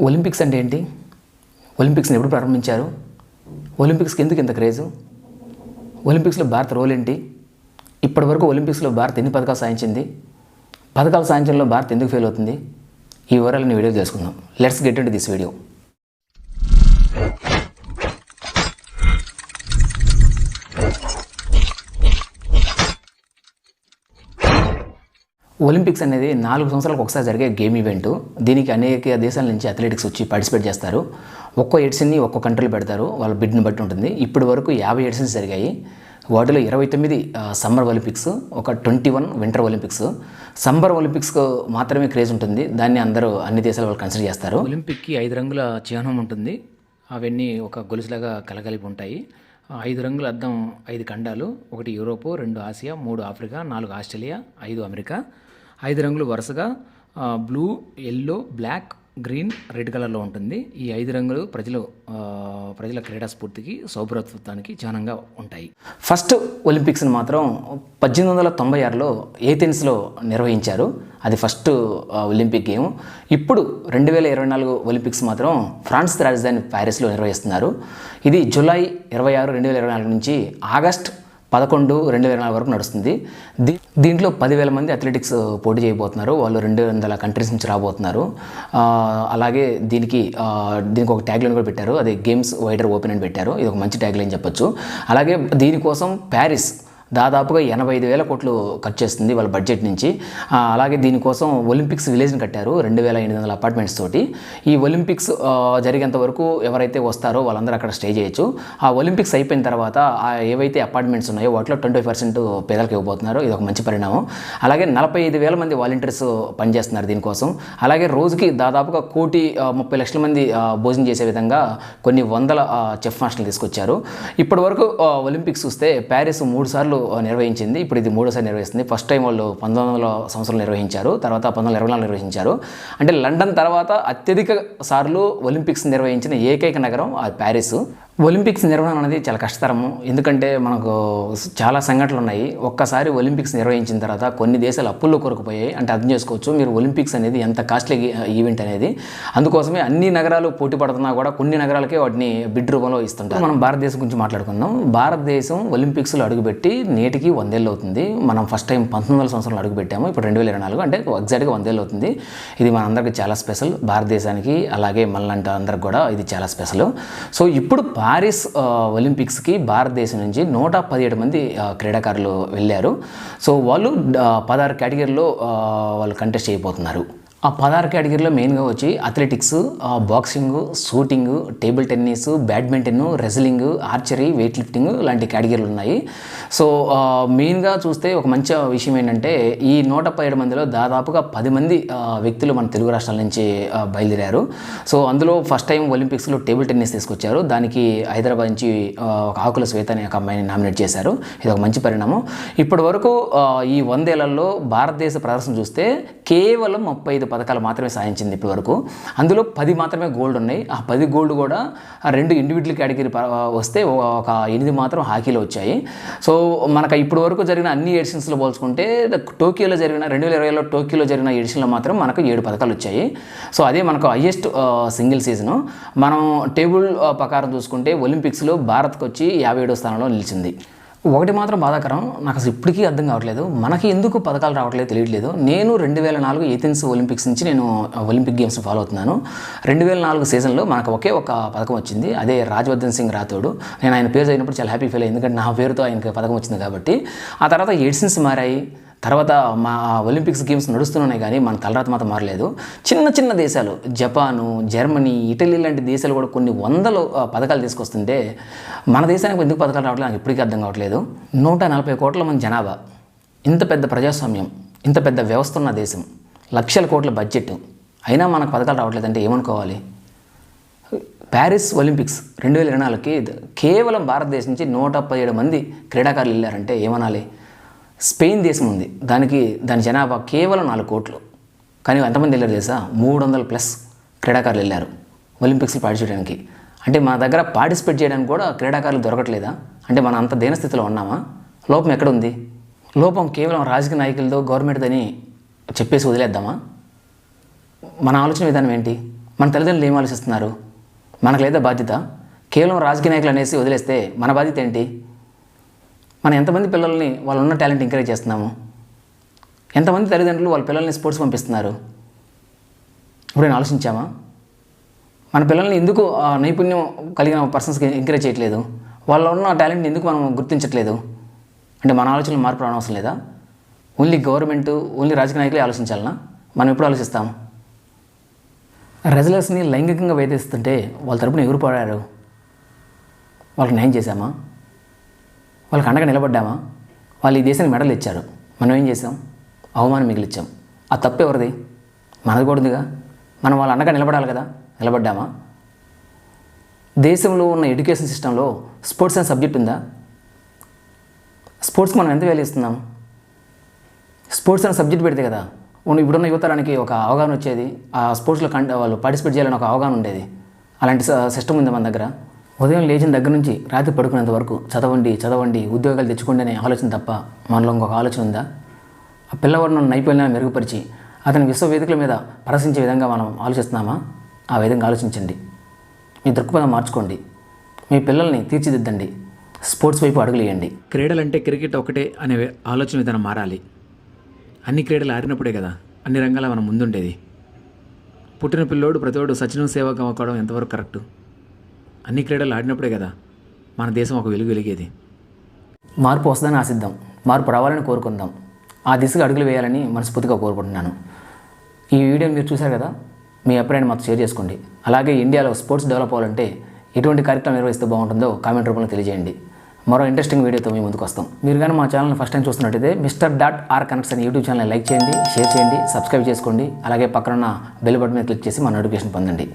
Olympics అంటే ఏంటి? ఒలింపిక్స్ని ఎప్పుడు ప్రారంభించారు? ఒలింపిక్స్కి ఎందుకు ఇంత క్రేజు? ఒలింపిక్స్లో భారత్ రోల్ ఏంటి? ఇప్పటివరకు ఒలింపిక్స్లో భారత్ ఎన్ని పథకాలు సాధించింది? పథకాలు సాధించడంలో భారత్ ఎందుకు ఫెయిల్ అవుతుంది? ఈ వివరాలను వీడియో తెలుసుకుందాం. Let's get into this video. Olympics అనేది 4 సంవత్సరాలకు ఒకసారి జరిగే గేమ్ ఈవెంట్. దీనికి అనేక దేశాల నుంచి అథ్లెటిక్స్ వచ్చి పార్టిసిపేట్ చేస్తారు. ఒక్కో ఎడిషన్ని ఒక్కో కంట్రీలో పెడతారు, వాళ్ళ బిడ్ని బట్టి ఉంటుంది. ఇప్పటి వరకు 50 ఎడిషన్స్ జరిగాయి. వాటిలో 29 సమ్మర్ ఒలింపిక్స్, ఒక 21 వింటర్ ఒలింపిక్స్. సమ్మర్ ఒలింపిక్స్ మాత్రమే క్రేజ్ ఉంటుంది, దాన్ని అందరూ అన్ని దేశాల వాళ్ళు కన్సిడర్ చేస్తారు. ఒలింపిక్కి 5 రంగుల చిహ్నం ఉంటుంది. అవన్నీ ఒక గొలుసులాగా కలగలిపి ఉంటాయి. 5 రంగుల అద్దం 5 ఖండాలు, 1 Europe, 2 Asia, 3 Africa, 4 Australia, 5 America. 5 రంగులు వరుసగా blue, yellow, black, green, red కలర్లో ఉంటుంది. ఈ 5 రంగులు ప్రజల క్రీడా స్ఫూర్తికి, సౌభ్రతత్వానికి చిహ్నంగా ఉంటాయి. ఫస్ట్ ఒలింపిక్స్ని మాత్రం 1896లో ఏథెన్స్లో నిర్వహించారు. అది ఫస్ట్ ఒలింపిక్ గేమ్. ఇప్పుడు 2024 ఒలింపిక్స్ మాత్రం ఫ్రాన్స్ రాజధాని ప్యారిస్లో నిర్వహిస్తున్నారు. ఇది జూలై 26, 2024 నుంచి ఆగస్ట్ 11, 2024 వరకు నడుస్తుంది. దీంట్లో 10,000 మంది అథ్లెటిక్స్ పోటీ చేయబోతున్నారు. వాళ్ళు 200 కంట్రీస్ నుంచి రాబోతున్నారు. అలాగే దీనికి ఒక ట్యాగ్లైన్ కూడా పెట్టారు. అది గేమ్స్ వైడర్ ఓపెన్ అని పెట్టారు. ఇది ఒక మంచి ట్యాగ్లైన్ చెప్పొచ్చు. అలాగే దీనికోసం ప్యారిస్ దాదాపుగా 85,000 కోట్లు ఖర్చు చేస్తుంది వాళ్ళ బడ్జెట్ నుంచి. అలాగే దీనికోసం ఒలింపిక్స్ విలేజ్ని కట్టారు 2,800 అపార్ట్మెంట్స్ తోటి. ఈ ఒలింపిక్స్ జరిగేంత వరకు ఎవరైతే వస్తారో వాళ్ళందరూ అక్కడ స్టే చేయొచ్చు. ఆ ఒలింపిక్స్ అయిపోయిన తర్వాత ఏవైతే అపార్ట్మెంట్స్ ఉన్నాయో వాటిలో 25% పేదలకు ఇవ్వబోతున్నారు. ఇది ఒక మంచి పరిణామం. అలాగే 45,000 మంది వాలంటీర్స్ పనిచేస్తున్నారు దీనికోసం. అలాగే రోజుకి దాదాపుగా 1,30,00,000 మంది భోజనం చేసే విధంగా కొన్ని వందల చెఫ్ మాస్టర్లు తీసుకొచ్చారు. ఇప్పటి వరకు ఒలింపిక్స్ చూస్తే ప్యారిస్ 3 సార్లు నిర్వహించింది. ఇప్పుడు ఇది 3వ సారి నిర్వహిస్తుంది. ఫస్ట్ టైం వాళ్ళు 1900 సంవత్సరంలో నిర్వహించారు, తర్వాత 1924 నిర్వహించారు. అంటే లండన్ తర్వాత అత్యధిక సార్లు ఒలింపిక్స్ నిర్వహించిన ఏకైక నగరం ప్యారిస్. ఒలింపిక్స్ నిర్వహణ అనేది చాలా కష్టతరము, ఎందుకంటే మనకు చాలా సంఘటనలు ఉన్నాయి. ఒక్కసారి ఒలింపిక్స్ నిర్వహించిన తర్వాత కొన్ని దేశాలు అప్పుల్లో కొరకుపోయాయి. అంటే అర్థం చేసుకోవచ్చు మీరు ఒలింపిక్స్ అనేది ఎంత కాస్ట్లీ ఈవెంట్ అనేది. అందుకోసమే అన్ని నగరాలు పోటీ పడుతున్నా కూడా కొన్ని నగరాలకే వాటిని బిడ్ రూపంలో ఇస్తుంటారు. మనం భారతదేశం గురించి మాట్లాడుకుందాం. భారతదేశం ఒలింపిక్స్లో అడుగుపెట్టి నేటికి 100 ఏళ్ళు అవుతుంది. మనం ఫస్ట్ టైం 1900 సంవత్సరంలో అడుగుపెట్టాము. ఇప్పుడు 2024 అంటే ఎగ్జాక్ట్గా 100 ఏళ్ళు అవుతుంది. ఇది మనందరికీ చాలా స్పెషల్, భారతదేశానికి అలాగే మనలాంటి అందరికి కూడా ఇది చాలా స్పెషల్. సో ఇప్పుడు పారిస్ ఒలింపిక్స్కి భారతదేశం నుంచి 117 మంది క్రీడాకారులు వెళ్ళారు. సో వాళ్ళు 16 కేటగిరీలో వాళ్ళు కంటెస్ట్ చేయబోతున్నారు. ఆ 16 కేటగిరీలో మెయిన్గా వచ్చి athletics, boxing, shooting, table tennis, badminton, wrestling, archery, weight lifting లాంటి కేటగిరీలు ఉన్నాయి. సో మెయిన్గా చూస్తే ఒక మంచి విషయం ఏంటంటే ఈ 117 మందిలో దాదాపుగా 10 మంది వ్యక్తులు మన తెలుగు రాష్ట్రాల నుంచి బయలుదేరారు. సో అందులో ఫస్ట్ టైం ఒలింపిక్స్లో టేబుల్ టెన్నిస్ తీసుకొచ్చారు. దానికి హైదరాబాద్ నుంచి ఒక ఆకుల శ్వేత అనే ఒక అమ్మాయిని నామినేట్ చేశారు. ఇది ఒక మంచి పరిణామం. ఇప్పటి వరకు ఈ 100 ఏళ్లలో భారతదేశ ప్రదర్శన చూస్తే కేవలం 35 పథకాలు మాత్రమే సాధించింది ఇప్పటి వరకు. అందులో 10 మాత్రమే గోల్డ్ ఉన్నాయి. ఆ 10 గోల్డ్ కూడా 2 ఇండివిజువల్ కేటగిరీ వస్తే ఒక 8 మాత్రం హాకీలో వచ్చాయి. సో మనకు ఇప్పటి వరకు జరిగిన అన్ని ఎడిషన్స్లో పోల్చుకుంటే టోక్యోలో జరిగిన 2020లో టోక్యోలో జరిగిన ఎడిషన్లో మాత్రం మనకు 7 పథకాలు వచ్చాయి. సో అదే మనకు హైయెస్ట్ సింగిల్ సీజను. మనం టేబుల్ ప్రకారం చూసుకుంటే ఒలింపిక్స్లో భారత్కి వచ్చి 57వ స్థానంలో నిలిచింది. ఒకటి మాత్రం బాధాకరం, నాకు అసలు ఇప్పటికీ అర్థం కావట్లేదు, మనకి ఎందుకు పథకాలు రావట్లేదు తెలియట్లేదు. నేను 2004 ఏథెన్స్ ఒలింపిక్స్ నుంచి నేను ఒలింపిక్ గేమ్స్ ఫాలో అవుతున్నాను. 2004 సీజన్లో మనకు ఒకే ఒక పథకం వచ్చింది, అదే రాజ్వర్ధన్ సింగ్ రాథోడ్. నేను ఆయన పేరు చదివినప్పుడు చాలా హ్యాపీ ఫీల్ అయ్యింది, ఎందుకంటే నా పేరుతో ఆయనకి పథకం వచ్చింది కాబట్టి. ఆ తర్వాత ఎడిషన్స్ మారాయి, తర్వాత మా ఒలింపిక్స్ గేమ్స్ నడుస్తున్నాయి, కానీ మన తలరాత మాత్రం మారలేదు. చిన్న చిన్న దేశాలు జపాను, జర్మనీ, ఇటలీ లాంటి దేశాలు కూడా కొన్ని వందల పథకాలు తీసుకొస్తుంటే మన దేశానికి ఎందుకు పథకాలు రావట్లేదు నాకు ఇప్పటికీ అర్థం కావట్లేదు. 140 కోట్ల మంది జనాభా, ఇంత పెద్ద ప్రజాస్వామ్యం, ఇంత పెద్ద వ్యవస్థ ఉన్న దేశం, లక్షల కోట్ల బడ్జెట్, అయినా మనకు పథకాలు రావట్లేదంటే ఏమనుకోవాలి? ప్యారిస్ ఒలింపిక్స్ 2024కి కేవలం భారతదేశం నుంచి 117 మంది క్రీడాకారులు వెళ్ళారంటే ఏమనాలి? స్పెయిన్ దేశం ఉంది, దాని జనాభా కేవలం 4 కోట్లు, కానీ ఎంతమంది వెళ్ళారు తెలుసా? 300+ క్రీడాకారులు వెళ్ళారు ఒలింపిక్స్లో పార్టిసిపేట్ చేయడానికి. అంటే మన దగ్గర పార్టిసిపేట్ చేయడానికి కూడా క్రీడాకారులు దొరకట్లేదా? అంటే మనం అంత దీనస్థితిలో ఉన్నామా? లోపం ఎక్కడ ఉంది? లోపం కేవలం రాజకీయ నాయకులతో, గవర్నమెంట్దని చెప్పేసి వదిలేద్దామా? మన ఆలోచన విధానం ఏంటి? మన తల్లిదండ్రులు ఏం ఆలోచిస్తున్నారు? మనకు లేదా బాధ్యత? కేవలం రాజకీయ నాయకులు అనేసి వదిలేస్తే మన బాధ్యత ఏంటి? మనం ఎంతమంది పిల్లల్ని వాళ్ళు ఉన్న టాలెంట్ ఎంకరేజ్ చేస్తున్నాము? ఎంతమంది తల్లిదండ్రులు వాళ్ళ పిల్లల్ని స్పోర్ట్స్ పంపిస్తున్నారు? ఇప్పుడు నేను ఆలోచించామా? మన పిల్లల్ని ఎందుకు నైపుణ్యం కలిగిన పర్సన్స్కి ఎంకరేజ్ చేయట్లేదు? వాళ్ళ ఉన్న టాలెంట్ని ఎందుకు మనం గుర్తించట్లేదు? అంటే మన ఆలోచనలు మార్పు రావడం అవసరం లేదా? ఓన్లీ గవర్నమెంట్, ఓన్లీ రాజకీయ నాయకులే ఆలోచించాలనా? మనం ఎప్పుడు ఆలోచిస్తాం? రెజ్లర్స్ని లైంగికంగా వేధిస్తుంటే వాళ్ళ తరపున ఎవరు పోరాడారు? వాళ్ళకి న్యాయం చేశామా? వాళ్ళకి అండగా నిలబడ్డామా? వాళ్ళు ఈ దేశానికి మెడలు ఇచ్చారు, మనం ఏం చేసాం? అవమానం మిగిలిచ్చాం. ఆ తప్పు ఎవరిది? మనది కూడదుగా. మనం వాళ్ళ అండగా నిలబడాలి కదా, నిలబడ్డామా? దేశంలో ఉన్న ఎడ్యుకేషన్ సిస్టంలో స్పోర్ట్స్ అనే సబ్జెక్ట్ ఉందా? స్పోర్ట్స్ మనం ఎంత వాల్యూ ఇస్తున్నాం? స్పోర్ట్స్ అనే సబ్జెక్ట్ పెడితే కదా ఇప్పుడున్న యువతరానికి ఒక అవగాహన వచ్చేది, ఆ స్పోర్ట్స్లో వాళ్ళు పార్టిసిపేట్ చేయాలని ఒక అవగాహన ఉండేది. అలాంటి సిస్టమ్ ఉంది మన దగ్గర. ఉదయం లేచిన దగ్గర నుంచి రాత్రి పడుకునేంత వరకు చదవండి, ఉద్యోగాలు తెచ్చుకోండి అనే ఆలోచన తప్ప మనలో ఇంకొక ఆలోచన ఉందా? ఆ పిల్లవాడిని నైపుణ్యాన్ని మెరుగుపరిచి అతని విశ్వవేదికల మీద ప్రదర్శించే విధంగా మనం ఆలోచిస్తున్నామా? ఆ విధంగా ఆలోచించండి. మీ దృక్పథం మార్చుకోండి. మీ పిల్లల్ని తీర్చిదిద్దండి. స్పోర్ట్స్ వైపు అడుగులేయండి. క్రీడలంటే క్రికెట్ ఒకటే అనే ఆలోచన విధానం మారాలి. అన్ని క్రీడలు ఆడినప్పుడే కదా అన్ని రంగాల మనం ముందుండేది. పుట్టిన పిల్లోడు ప్రతివాడు సచిన్ సేవకు అవ్వడం ఎంతవరకు కరెక్టు? అన్ని క్రీడలు ఆడినప్పుడే కదా మన దేశం ఒక వెలిగేది. మార్పు వస్తుందని ఆశిద్దాం, మార్పు రావాలని కోరుకుందాం. ఆ దిశగా అడుగులు వేయాలని మనస్ఫూర్తిగా కోరుకుంటున్నాను. ఈ వీడియోని మీరు చూశారు కదా, మీ అభిప్రాయాన్ని మాతో షేర్ చేసుకోండి. అలాగే ఇండియాలో స్పోర్ట్స్ డెవలప్ అవ్వాలంటే ఎటువంటి కార్యక్రమం నిర్వహిస్తే బాగుంటుందో కామెంట్ రూపంలో తెలియజేయండి. మరో ఇంట్రెస్టింగ్ వీడియోతో మీ ముందుకు వస్తాం. మీరు కానీ మా ఛానల్ని ఫస్ట్ టైం చూస్తున్నట్టయితే Mr.R-Connects అనే యూట్యూబ్ ఛానల్ని లైక్ చేయండి, షేర్ చేయండి, సబ్స్క్రైబ్ చేసుకోండి. అలాగే పక్కనున్న బెల్ బటన్ మీద క్లిక్ చేసి మా నోటిఫికేషన్ పొందండి.